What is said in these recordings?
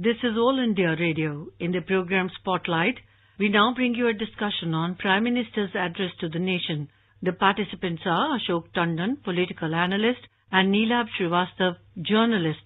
This is All India Radio. In the program Spotlight, we now bring you a discussion on Prime Minister's address to the nation. The participants are Ashok Tandon, political analyst, and Neelab Srivastav, journalist.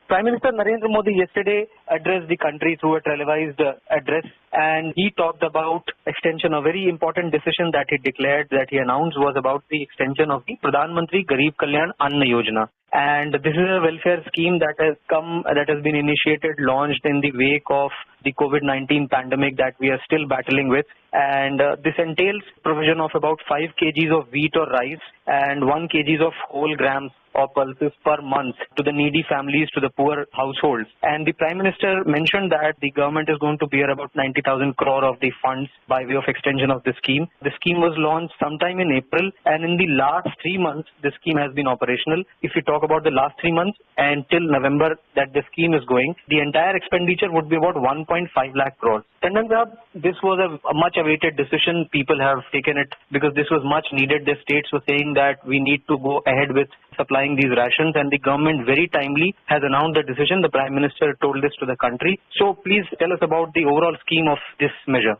Prime Minister Narendra Modi yesterday addressed the country through a televised address, and he talked about extension. A very important decision that he announced was about the extension of the Pradhan Mantri Garib Kalyan Anna Yojana. And this is a welfare scheme that has been initiated, launched in the wake of the COVID-19 pandemic that we are still battling with. And this entails provision of about 5 kgs of wheat or rice and 1 kg of whole grams or pulses per month to the needy families, to the poor households. And the Prime Minister mentioned that the government is going to bear about 90,000 crore of the funds by way of extension of the scheme. The scheme was launched sometime in April, and in the last 3 months, the scheme has been operational. If we talk about the last 3 months and till November that the scheme is going, the entire expenditure would be about 1.5 lakh crores. Tandon Sahab, this was a much awaited decision. People have taken it because this was much needed. The states were saying that we need to go ahead with supplying these rations, and the government very timely has announced the decision. The Prime Minister told this to the country. So please tell us about the overall scheme of this measure.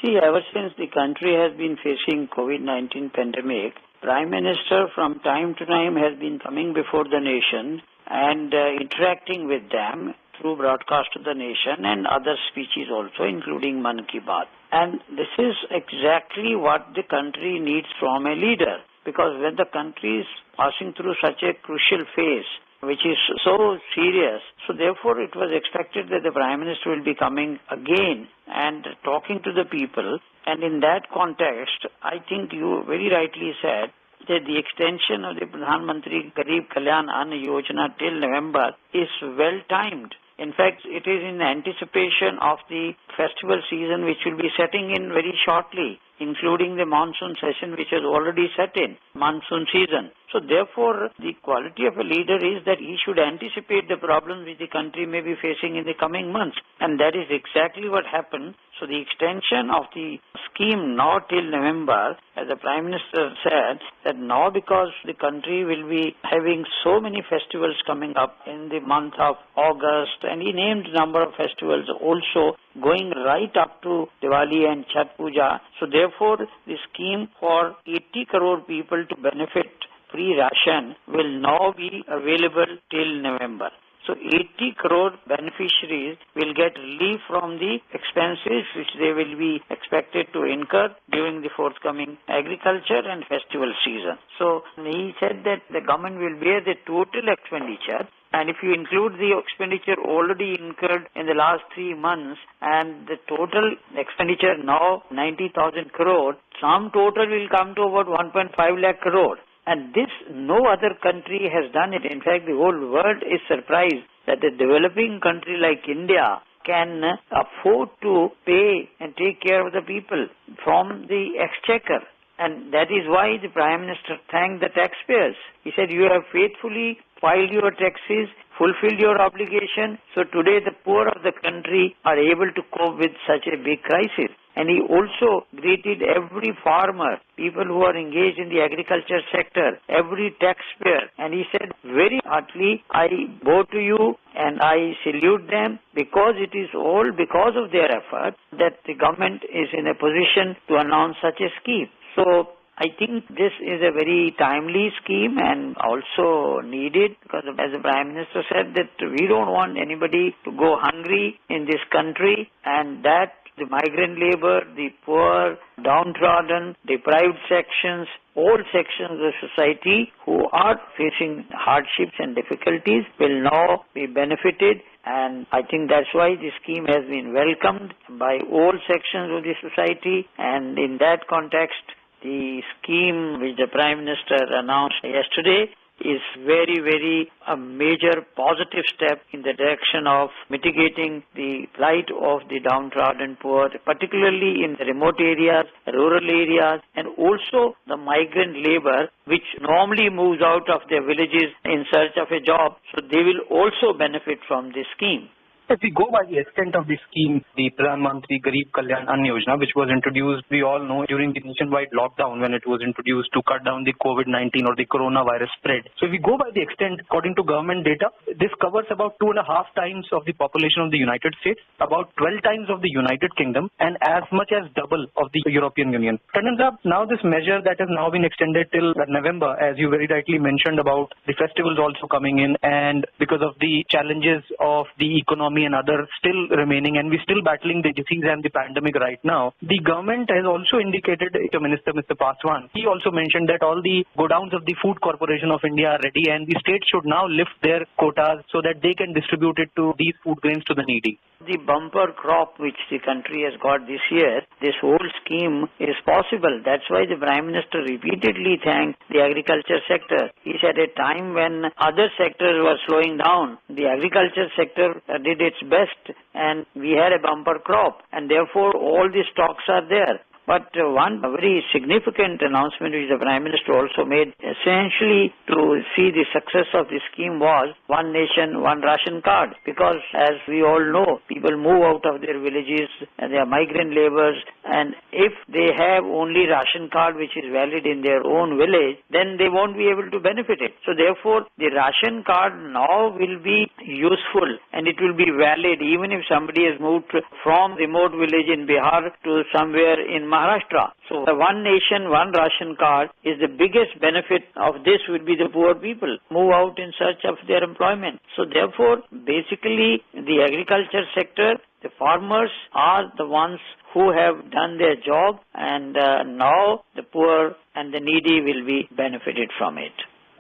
See, ever since the country has been facing COVID-19 pandemic, Prime Minister from time to time has been coming before the nation and interacting with them through broadcast to the nation and other speeches also, including Mann Ki Baat. And this is exactly what the country needs from a leader, because when the country is passing through such a crucial phase, which is so serious, so therefore it was expected that the Prime Minister will be coming again and talking to the people. And in that context, I think you very rightly said that the extension of the Pradhan Mantri Garib Kalyan Anna Yojana till November is well timed. In fact, it is in anticipation of the festival season which will be setting in very shortly, including the monsoon session which has already set in, monsoon season. So therefore, the quality of a leader is that he should anticipate the problems which the country may be facing in the coming months. And that is exactly what happened. So the extension of the scheme now till November, as the Prime Minister said, that now because the country will be having so many festivals coming up in the month of August, and he named a number of festivals also going right up to Diwali and Chhath Puja. So therefore, the scheme for 80 crore people to benefit free ration will now be available till November. So 80 crore beneficiaries will get relief from the expenses which they will be expected to incur during the forthcoming agriculture and festival season. So he said that the government will bear the total expenditure, and if you include the expenditure already incurred in the last 3 months and the total expenditure now 90,000 crore, sum total will come to about 1.5 lakh crore. And this, no other country has done it. In fact, the whole world is surprised that a developing country like India can afford to pay and take care of the people from the exchequer. And that is why the Prime Minister thanked the taxpayers. He said, you have faithfully filed your taxes, fulfilled your obligation. So today the poor of the country are able to cope with such a big crisis. And he also greeted every farmer, people who are engaged in the agriculture sector, every taxpayer. And he said very heartily, I bow to you and I salute them, because it is all because of their effort that the government is in a position to announce such a scheme. So I think this is a very timely scheme and also needed, because as the Prime Minister said that we don't want anybody to go hungry in this country, and that the migrant labor, the poor, downtrodden, deprived sections, all sections of the society who are facing hardships and difficulties will now be benefited. And I think that's why the scheme has been welcomed by all sections of the society. And in that context, the scheme which the Prime Minister announced yesterday is very a major positive step in the direction of mitigating the plight of the downtrodden poor, particularly in the remote areas, rural areas, and also the migrant labor which normally moves out of their villages in search of a job. So they will also benefit from this scheme. If we go by the extent of the scheme, the Pradhan Mantri Garib Kalyan Ann Yojana, which was introduced, we all know, during the nationwide lockdown when it was introduced to cut down the COVID-19 or the coronavirus spread. So if we go by the extent, according to government data, this covers about 2.5 times of the population of the United States, about 12 times of the United Kingdom, and as much as double of the European Union. Tandon Saab, now this measure that has now been extended till November, as you very rightly mentioned about the festivals also coming in, and because of the challenges of the economy and other still remaining, and we're still battling the disease and the pandemic right now. The government has also indicated, the Minister, Mr. Paswan, he also mentioned that all the godowns of the Food Corporation of India are ready, and the states should now lift their quotas so that they can distribute it to these food grains to the needy. The bumper crop which the country has got this year, this whole scheme is possible. That's why the Prime Minister repeatedly thanked the agriculture sector. He said at a time when other sectors were slowing down, the agriculture sector did its best and we had a bumper crop, and therefore all the stocks are there. But one very significant announcement which the Prime Minister also made essentially to see the success of the scheme was One Nation, One Ration Card. Because as we all know, people move out of their villages and they are migrant laborers, and if they have only ration card which is valid in their own village, then they won't be able to benefit it. So therefore, the ration card now will be useful and it will be valid even if somebody has moved from remote village in Bihar to somewhere in Maharashtra. So the One Nation, One Ration Card is the biggest benefit of this would be the poor people move out in search of their employment. So therefore, basically the agriculture sector, the farmers are the ones who have done their job, and now the poor and the needy will be benefited from it.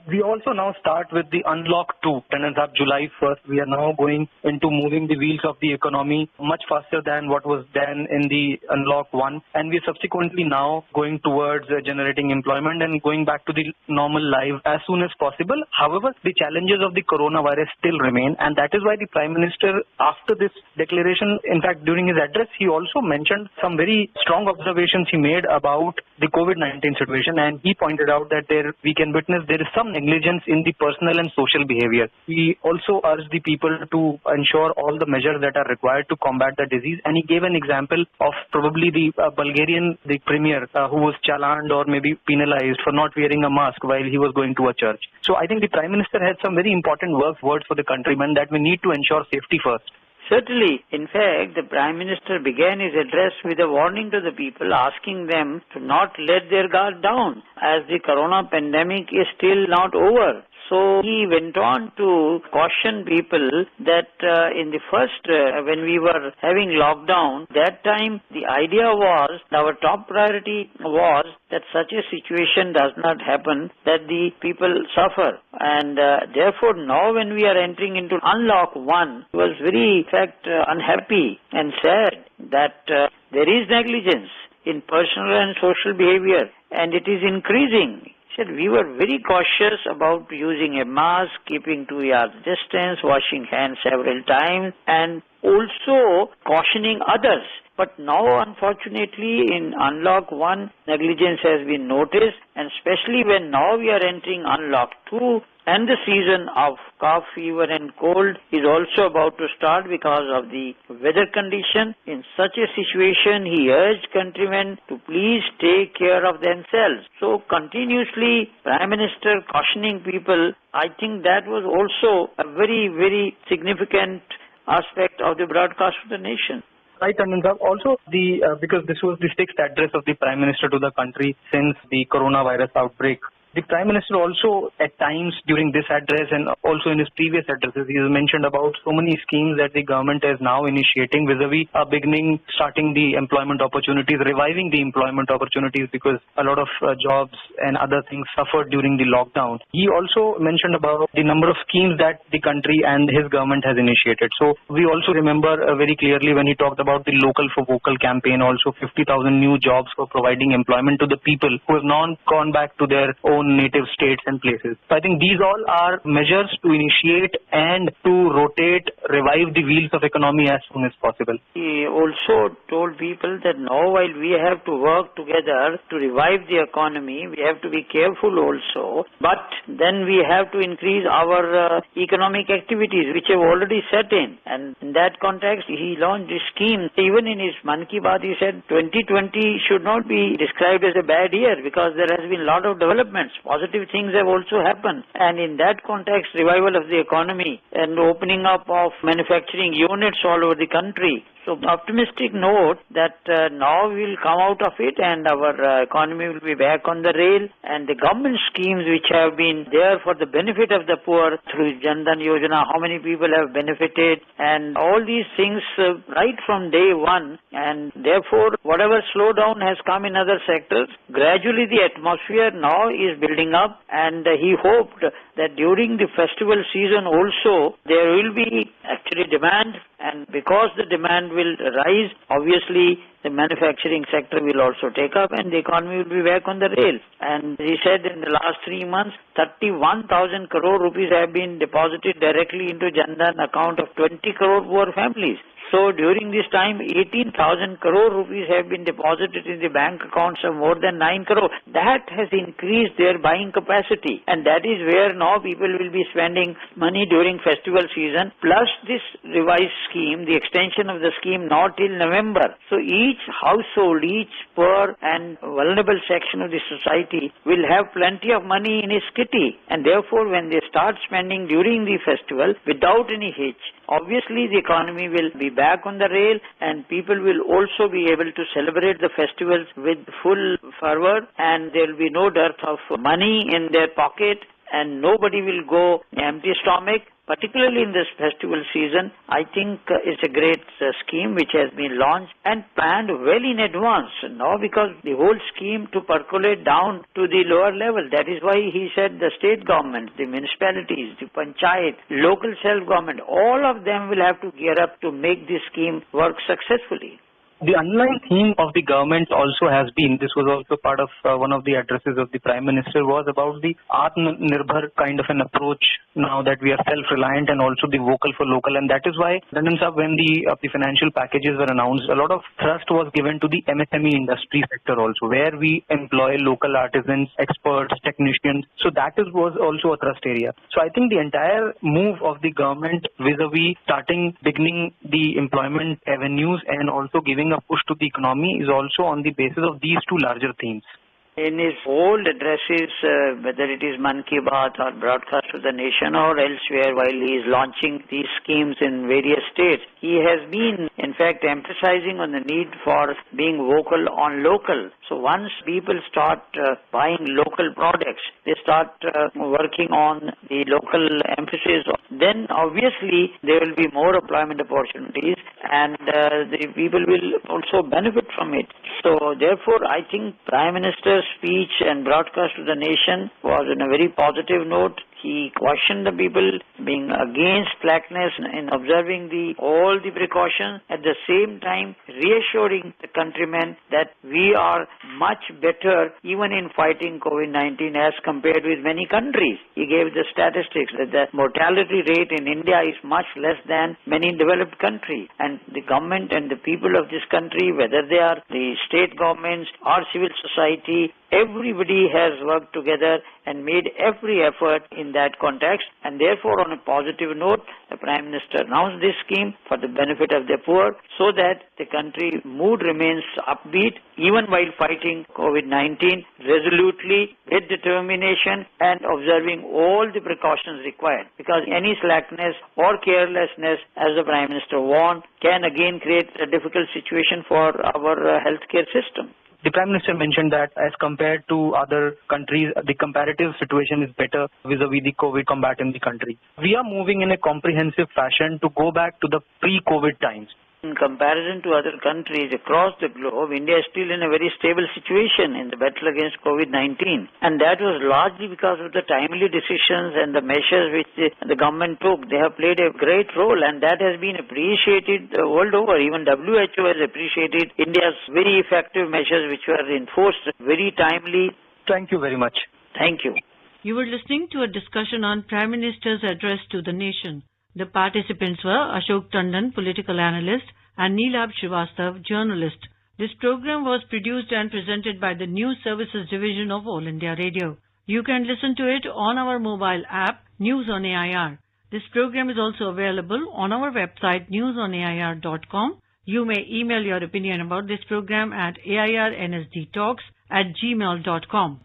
We also now start with the Unlock 2. Tandon Saab, July 1st, we are now going into moving the wheels of the economy much faster than what was done in the Unlock 1. And we're subsequently now going towards generating employment and going back to the normal life as soon as possible. However, the challenges of the coronavirus still remain, and that is why the Prime Minister, after this declaration, in fact, during his address, he also mentioned some very strong observations he made about the COVID-19 situation, and he pointed out that we can witness there is some negligence in the personal and social behavior. He also urged the people to ensure all the measures that are required to combat the disease, and he gave an example of probably the Bulgarian, the premier, who was challaned or maybe penalized for not wearing a mask while he was going to a church. So I think the Prime Minister had some very important words for the countrymen that we need to ensure safety first. Certainly. In fact, the Prime Minister began his address with a warning to the people, asking them to not let their guard down, as the corona pandemic is still not over. So he went on to caution people that in the first, when we were having lockdown, that time the idea was, our top priority was that such a situation does not happen, that the people suffer. And therefore now when we are entering into Unlock 1, he was very, in fact, unhappy and sad that there is negligence in personal and social behavior, and it is increasing. We were very cautious about using a mask, keeping 2 yards distance, washing hands several times, and also cautioning others. But now, unfortunately, in Unlock 1, negligence has been noticed, and especially when now we are entering Unlock 2, and the season of cough, fever and cold is also about to start because of the weather condition. In such a situation, he urged countrymen to please take care of themselves. So continuously, Prime Minister cautioning people, I think that was also a very, very significant aspect of the broadcast of the nation. Right, Tandon Saab. Also, because this was the sixth address of the Prime Minister to the country since the coronavirus outbreak, the Prime Minister also at times during this address and also in his previous addresses, he has mentioned about so many schemes that the government is now initiating vis-a-vis starting the employment opportunities, reviving the employment opportunities because a lot of jobs and other things suffered during the lockdown. He also mentioned about the number of schemes that the country and his government has initiated. So we also remember very clearly when he talked about the Local for Vocal campaign, also 50,000 new jobs for providing employment to the people who have now gone back to their own own native states and places. So I think these all are measures to initiate and to rotate, revive the wheels of economy as soon as possible. He also told people that now while we have to work together to revive the economy, we have to be careful also, but then we have to increase our economic activities which have already set in. And in that context, he launched this scheme. Even in his Mann Ki Baat, he said 2020 should not be described as a bad year because there has been a lot of developments. Positive things have also happened. And in that context, revival of the economy and opening up of manufacturing units all over the country. So optimistic note that now we will come out of it and our economy will be back on the rail, and the government schemes which have been there for the benefit of the poor through Jan Dhan Yojana, how many people have benefited, and all these things right from day one. And therefore whatever slowdown has come in other sectors, gradually the atmosphere now is building up, and he hoped that during the festival season also there will be actually demand, and because the demand will rise, obviously the manufacturing sector will also take up and the economy will be back on the rail. And he said in the last 3 months, 31,000 crore rupees have been deposited directly into Jan Dhan account of 20 crore poor families. So during this time, 18,000 crore rupees have been deposited in the bank accounts of more than 9 crore. That has increased their buying capacity, and that is where now people will be spending money during festival season, plus this revised scheme, the extension of the scheme now till November. So each household, each poor and vulnerable section of the society will have plenty of money in his kitty, and therefore when they start spending during the festival without any hitch, obviously the economy will be back on the rail, and people will also be able to celebrate the festivals with full fervor, and there will be no dearth of money in their pocket, and nobody will go empty stomach. Particularly in this festival season, I think it's a great scheme which has been launched and planned well in advance. Now because the whole scheme to percolate down to the lower level. That is why he said the state government, the municipalities, the panchayat, local self-government, all of them will have to gear up to make this scheme work successfully. The underlying theme of the government also has been, this was also part of one of the addresses of the Prime Minister, was about the Atmanirbhar kind of an approach now that we are self-reliant, and also the vocal for local. And that is why, Tandon Saab, when the financial packages were announced, a lot of thrust was given to the MSME industry sector also, where we employ local artisans, experts, technicians. So that was also a thrust area. So I think the entire move of the government vis-a-vis beginning the employment avenues and also giving a push to the economy is also on the basis of these two larger themes. In his old addresses, whether it is Mann Ki Baat or broadcast to the nation or elsewhere, while he is launching these schemes in various states, he has been, in fact, emphasizing on the need for being vocal on local. So once people start buying local products, they start working on the local emphasis, then obviously there will be more employment opportunities, and the people will also benefit from it. So therefore, I think Prime Minister's speech and broadcast to the nation was on a very positive note. He cautioned the people being against slackness in observing all the precautions, at the same time reassuring the countrymen that we are much better even in fighting COVID-19 as compared with many countries. He gave the statistics that the mortality rate in India is much less than many developed countries, and the government and the people of this country, whether they are the state governments or civil society, everybody has worked together and made every effort in that context, and therefore on a positive note, the Prime Minister announced this scheme for the benefit of the poor, so that the country mood remains upbeat even while fighting COVID-19 resolutely, with determination, and observing all the precautions required, because any slackness or carelessness, as the Prime Minister warned, can again create a difficult situation for our healthcare system. The Prime Minister mentioned that as compared to other countries, the comparative situation is better vis-a-vis the COVID combat in the country. We are moving in a comprehensive fashion to go back to the pre-COVID times. In comparison to other countries across the globe, India is still in a very stable situation in the battle against COVID-19. And that was largely because of the timely decisions and the measures which the government took. They have played a great role, and that has been appreciated world over. Even WHO has appreciated India's very effective measures which were enforced very timely. Thank you very much. Thank you. You were listening to a discussion on Prime Minister's address to the nation. The participants were Ashok Tandon, political analyst, and Neelab Srivastav, journalist. This program was produced and presented by the News Services Division of All India Radio. You can listen to it on our mobile app, News on AIR. This program is also available on our website, newsonair.com. You may email your opinion about this program at airnsdtalks@gmail.com.